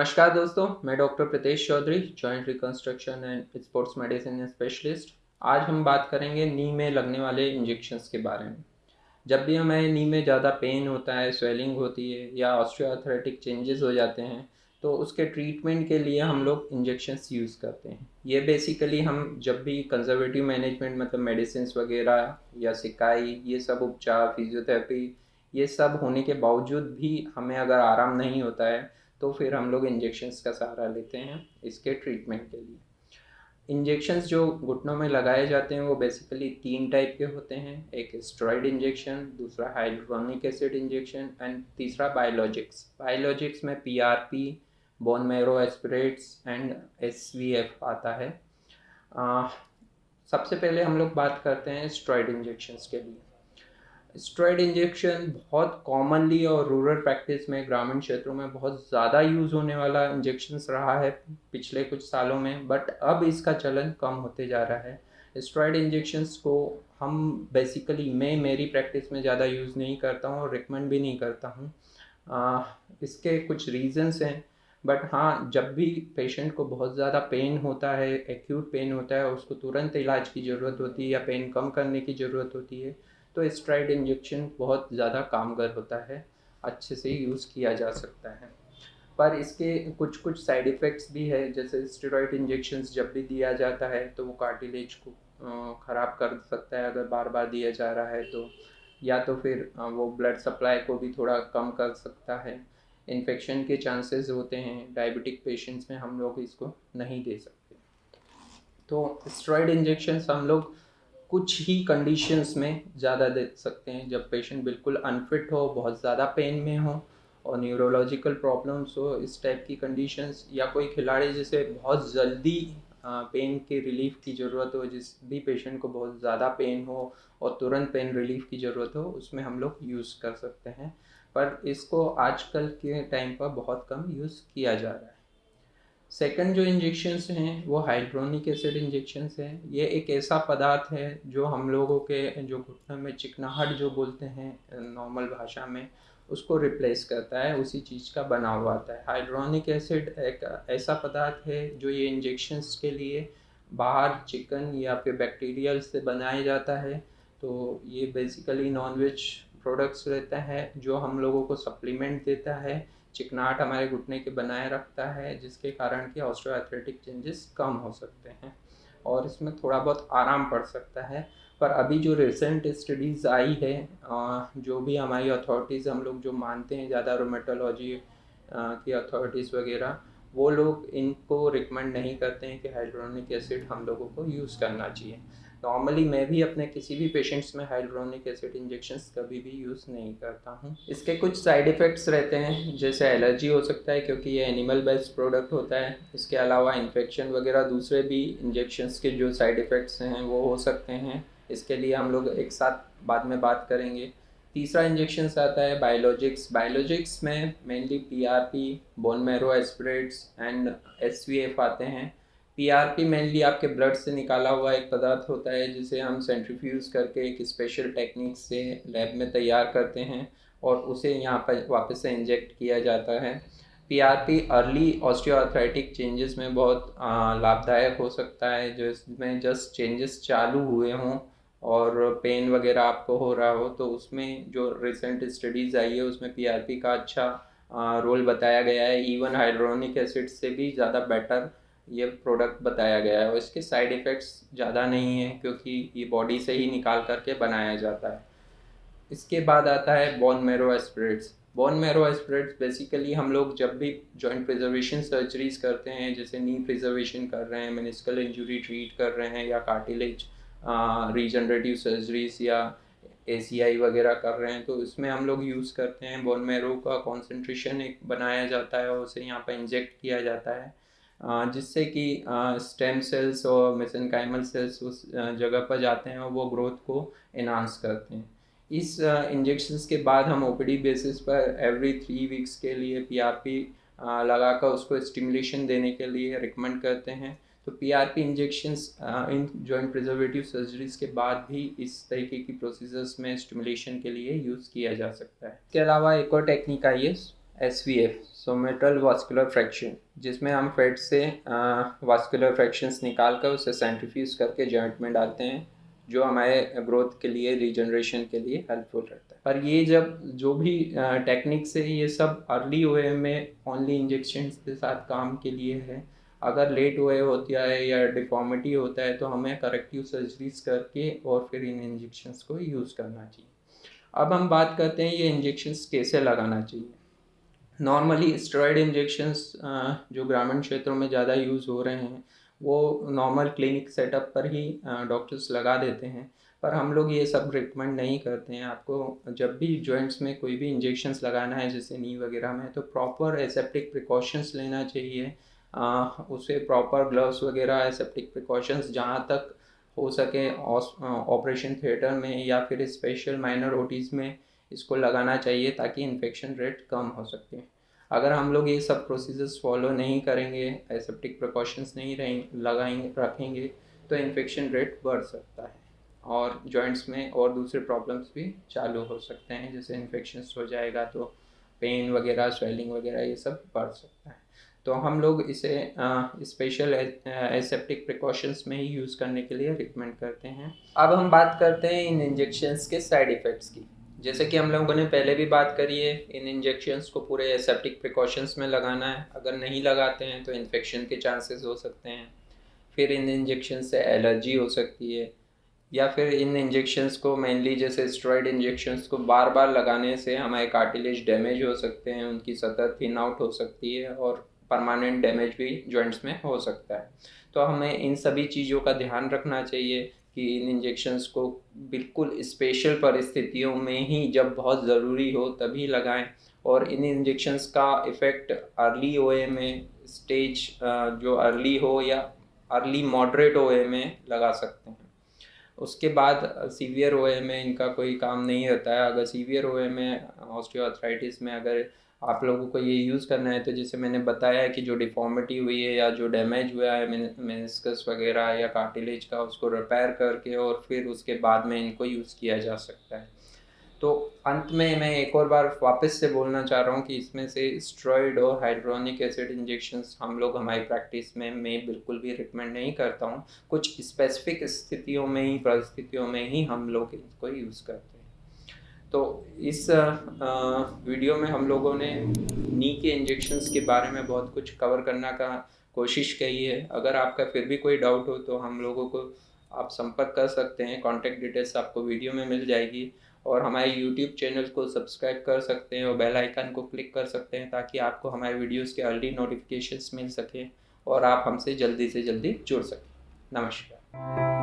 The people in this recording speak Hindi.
नमस्कार दोस्तों, मैं doctor Pritesh Chaudhary, joint reconstruction and sports medicine specialist. आज हम बात करेंगे नी में लगने वाले इंजेक्शंस के बारे में। जब भी हमें नी में ज़्यादा पेन होता है, स्वेलिंग होती है या ऑस्टियोआर्थराइटिक चेंजेस हो जाते हैं, तो उसके ट्रीटमेंट के लिए हम लोग इंजेक्शंस यूज़ करते हैं। ये बेसिकली हम जब भी कंजर्वेटिव मैनेजमेंट मतलब मेडिसिन वगैरह या सिकाई, ये सब उपचार, फिजियोथेरेपी, ये सब होने के बावजूद भी हमें अगर आराम नहीं होता है तो फिर हम लोग इंजेक्शंस का सहारा लेते हैं इसके ट्रीटमेंट के लिए। इंजेक्शंस जो घुटनों में लगाए जाते हैं वो बेसिकली 3 टाइप के होते हैं। एक स्टेरॉइड इंजेक्शन, दूसरा हाइड्रोनिक एसिड इंजेक्शन एंड तीसरा बायोलॉजिक्स। बायोलॉजिक्स में PRP, bone marrow aspirates and एसवीएफ आता है। सबसे पहले हम लोग बात करते हैं स्टेरॉइड इंजेक्शंस के लिए। स्टेरॉइड इंजेक्शन बहुत कॉमनली और रूरल प्रैक्टिस में, ग्रामीण क्षेत्रों में बहुत ज़्यादा यूज़ होने वाला इंजेक्शंस रहा है पिछले कुछ सालों में, बट अब इसका चलन कम होते जा रहा है। स्टेरॉइड इंजेक्शंस को हम बेसिकली मैं मेरी प्रैक्टिस में ज़्यादा यूज़ नहीं करता हूँ और रिकमेंड भी नहीं करता हूँ। इसके कुछ रीज़न्स हैं, बट हाँ, जब भी पेशेंट को बहुत ज़्यादा पेन होता है, एक्यूट पेन होता है, उसको तुरंत इलाज की ज़रूरत होती है या पेन कम करने की ज़रूरत होती है, तो स्टेरॉइड इंजेक्शन बहुत ज़्यादा कारगर होता है, अच्छे से यूज़ किया जा सकता है। पर इसके कुछ कुछ साइड इफ़ेक्ट्स भी है। जैसे स्टेरॉइड इंजेक्शंस जब भी दिया जाता है तो वो कार्टिलेज को ख़राब कर सकता है अगर बार बार दिया जा रहा है तो, या तो फिर वो ब्लड सप्लाई को भी थोड़ा कम कर सकता है। इन्फेक्शन के चांसेस होते हैं, डायबिटिक पेशेंट्स में हम लोग इसको नहीं दे सकते। तो स्टेरॉइड इंजेक्शंस हम लोग कुछ ही कंडीशंस में ज़्यादा दे सकते हैं, जब पेशेंट बिल्कुल अनफिट हो, बहुत ज़्यादा पेन में हो और न्यूरोलॉजिकल प्रॉब्लम्स हो, इस टाइप की कंडीशंस, या कोई खिलाड़ी जिसे बहुत जल्दी पेन के रिलीफ की ज़रूरत हो, जिस भी पेशेंट को बहुत ज़्यादा पेन हो और तुरंत पेन रिलीफ की ज़रूरत हो, उसमें हम लोग यूज़ कर सकते हैं। पर इसको आजकल के टाइम पर बहुत कम यूज़ किया जा रहा है। सेकंड जो इंजेक्शंस हैं वो हाइड्रोनिक एसिड इंजेक्शंस हैं। ये एक ऐसा पदार्थ है जो हम लोगों के जो घुटनों में चिकनाहट जो बोलते हैं नॉर्मल भाषा में, उसको रिप्लेस करता है, उसी चीज़ का बना हुआ आता है। हाइड्रोनिक एसिड एक ऐसा पदार्थ है जो ये इंजेक्शंस के लिए बाहर चिकन या फिर बैक्टीरियल से बनाया जाता है। तो ये बेसिकली नॉन-वेज प्रोडक्ट्स रहता है जो हम लोगों को सप्लीमेंट देता है, चिकनाहट हमारे घुटने के बनाए रखता है, जिसके कारण कि ऑस्टियोआर्थराइटिक चेंजेस कम हो सकते हैं और इसमें थोड़ा बहुत आराम पड़ सकता है। पर अभी जो रिसेंट स्टडीज़ आई है, जो भी हमारी अथॉरिटीज़ हम लोग जो मानते हैं ज़्यादा, रोमेटोलॉजी की अथॉरिटीज़ वगैरह, वो लोग इनको रिकमेंड नहीं करते हैं कि हाइड्रोनिक एसिड हम लोगों को यूज़ करना चाहिए। नॉर्मली मैं भी अपने किसी भी पेशेंट्स में हाइड्रोनिक एसिड इंजेक्शंस कभी भी यूज़ नहीं करता हूँ। इसके कुछ साइड इफ़ेक्ट्स रहते हैं, जैसे एलर्जी हो सकता है क्योंकि ये एनिमल बेस्ड प्रोडक्ट होता है। इसके अलावा इन्फेक्शन वगैरह दूसरे भी इंजेक्शंस के जो साइड इफ़ेक्ट्स हैं वो हो सकते हैं। इसके लिए हम लोग एक साथ बाद में बात करेंगे। तीसरा इंजेक्शंस आता है बायोलॉजिक्स। बायोलॉजिक्स में mainly PRP, bone marrow aspirates and SVF आते हैं। पीआरपी मेनली आपके ब्लड से निकाला हुआ एक पदार्थ होता है जिसे हम सेंट्रीफ्यूज करके एक स्पेशल टेक्निक से लैब में तैयार करते हैं और उसे यहाँ पर वापस से इंजेक्ट किया जाता है। पीआरपी अर्ली ऑस्टियोआर्थराइटिक चेंजेस में बहुत लाभदायक हो सकता है, जो इसमें जस्ट चेंजेस चालू हुए हों और पेन वगैरह आपको हो रहा हो, तो उसमें जो रिसेंट स्टडीज़ आई है उसमें पीआरपी का अच्छा रोल बताया गया है। इवन हाइड्रोनिक एसिड से भी ज़्यादा बेटर ये प्रोडक्ट बताया गया है और इसके साइड इफ़ेक्ट्स ज़्यादा नहीं है क्योंकि ये बॉडी से ही निकाल करके बनाया जाता है। इसके बाद आता है bone marrow aspirates. Bone marrow aspirates basically हम लोग जब भी जॉइंट प्रिजर्वेशन सर्जरीज करते हैं, जैसे नी प्रिजर्वेशन कर रहे हैं, मेनिस्कल इंजरी ट्रीट कर रहे हैं, या कार्टिलेज रीजनरेटिव सर्जरीज या एसीआई वगैरह कर रहे हैं, तो इसमें हम लोग यूज़ करते हैं बोन मैरो का कॉन्सेंट्रेशन एक बनाया जाता है और उसे यहाँ पर इंजेक्ट किया जाता है, जिससे कि स्टेम सेल्स और मेसेनकाइमल सेल्स उस जगह पर जाते हैं और वो ग्रोथ को एनहांस करते हैं। इस इंजेक्शंस के बाद हम ओपीडी बेसिस पर एवरी 3 वीक्स के लिए पीआरपी लगाकर उसको स्टिमुलेशन देने के लिए रिकमेंड करते हैं। तो PRP injections in joint preservative surgeries के बाद भी इस तरीके की प्रोसीजर्स में स्टिमुलेशन के लिए यूज़ किया जा सकता है। इसके अलावा एक और टेक्निक आई है SVF सोमेटल वास्कुलर फ्रैक्शन, जिसमें हम फैट से वास्कुलर फ्रैक्शंस निकाल कर उसे सेंट्रीफ्यूज करके जॉइंट में डालते हैं, जो हमारे ग्रोथ के लिए, रीजनरेशन के लिए हेल्पफुल रहता है। पर ये जब जो भी टेक्निक्स है ये सब अर्ली वे में ओनली इंजेक्शंस के साथ काम के लिए है। अगर लेट वे होता है या डिफॉर्मिटी होता है तो हमें करेक्टिव सर्जरीज करके और फिर इन इंजेक्शंस को यूज़ करना चाहिए। अब हम बात करते हैं ये इंजेक्शंस कैसे लगाना चाहिए। नॉर्मली स्टेरॉयड इंजेक्शंस जो ग्रामीण क्षेत्रों में ज़्यादा यूज़ हो रहे हैं वो नॉर्मल क्लिनिक सेटअप पर ही डॉक्टर्स लगा देते हैं, पर हम लोग ये सब रिकमेंड नहीं करते हैं। आपको जब भी जॉइंट्स में कोई भी इंजेक्शंस लगाना है जैसे नी वगैरह में, तो प्रॉपर एसेप्टिक प्रिकॉशंस लेना चाहिए। उसे प्रॉपर ग्लव्स वगैरह, एसेप्टिक प्रिकॉशंस जहाँ तक हो सके ऑपरेशन थिएटर में या फिर स्पेशल माइनर ओटीज़ में इसको लगाना चाहिए ताकि इन्फेक्शन रेट कम हो सके। अगर हम लोग ये सब प्रोसीजर्स फॉलो नहीं करेंगे, एसेप्टिक प्रिकॉशंस नहीं रखेंगे तो इन्फेक्शन रेट बढ़ सकता है और जॉइंट्स में और दूसरे प्रॉब्लम्स भी चालू हो सकते हैं। जैसे इन्फेक्शंस हो जाएगा तो पेन वगैरह, स्वेलिंग वगैरह ये सब बढ़ सकता है। तो हम लोग इसे स्पेशल एसेप्टिक प्रिकॉशंस में ही यूज़ करने के लिए रिकमेंड करते हैं। अब हम बात करते हैं इन इंजेक्शंस के साइड इफ़ेक्ट्स की। जैसे कि हम लोगों ने पहले भी बात करी है, इन इंजेक्शंस को पूरे एसेप्टिक प्रिकॉशंस में लगाना है। अगर नहीं लगाते हैं तो इन्फेक्शन के चांसेस हो सकते हैं। फिर इन इंजेक्शन से एलर्जी हो सकती है, या फिर इन इंजेक्शंस को मेनली जैसे स्टेरॉयड इंजेक्शंस को बार बार लगाने से हमारे कार्टिलेज डैमेज हो सकते हैं, उनकी सतह थिन आउट हो सकती है और परमानेंट डैमेज भी जॉइंट्स में हो सकता है। तो हमें इन सभी चीज़ों का ध्यान रखना चाहिए कि इन इंजेक्शंस को बिल्कुल स्पेशल परिस्थितियों में ही, जब बहुत ज़रूरी हो तभी लगाएं। और इन इंजेक्शंस का इफ़ेक्ट अर्ली ओए में, स्टेज जो अर्ली हो या अर्ली मॉडरेट ओए में लगा सकते हैं। उसके बाद सीवियर ओए में इनका कोई काम नहीं होता है। अगर सीवियर ओए में, ऑस्टियोआर्थराइटिस में अगर आप लोगों को ये यूज़ करना है तो जैसे मैंने बताया कि जो डिफॉर्मिटी हुई है या जो डैमेज हुआ है मेनिस्कस वगैरह या कार्टिलेज का, उसको रिपेयर करके और फिर उसके बाद में इनको यूज़ किया जा सकता है। तो अंत में मैं एक और बार वापस से बोलना चाह रहा हूँ कि इसमें से स्टेरॉयड और हाइड्रोनिक एसिड इंजेक्शंस हम लोग हमारी प्रैक्टिस में मैं बिल्कुल भी रिकमेंड नहीं करता हूँ। कुछ स्पेसिफिक स्थितियों में ही, परिस्थितियों में ही हम लोग इसको यूज़ करते हैं। तो इस वीडियो में हम लोगों ने नी के इंजेक्शंस के बारे में बहुत कुछ कवर करने का कोशिश की है। अगर आपका फिर भी कोई डाउट हो तो हम लोगों को आप संपर्क कर सकते हैं। कॉन्टैक्ट डिटेल्स आपको वीडियो में मिल जाएगी और हमारे यूट्यूब चैनल को सब्सक्राइब कर सकते हैं और बेल आइकन को क्लिक कर सकते हैं ताकि आपको हमारे वीडियोस के अर्ली नोटिफिकेशंस मिल सकें और आप हमसे जल्दी से जल्दी जुड़ सकें। नमस्कार।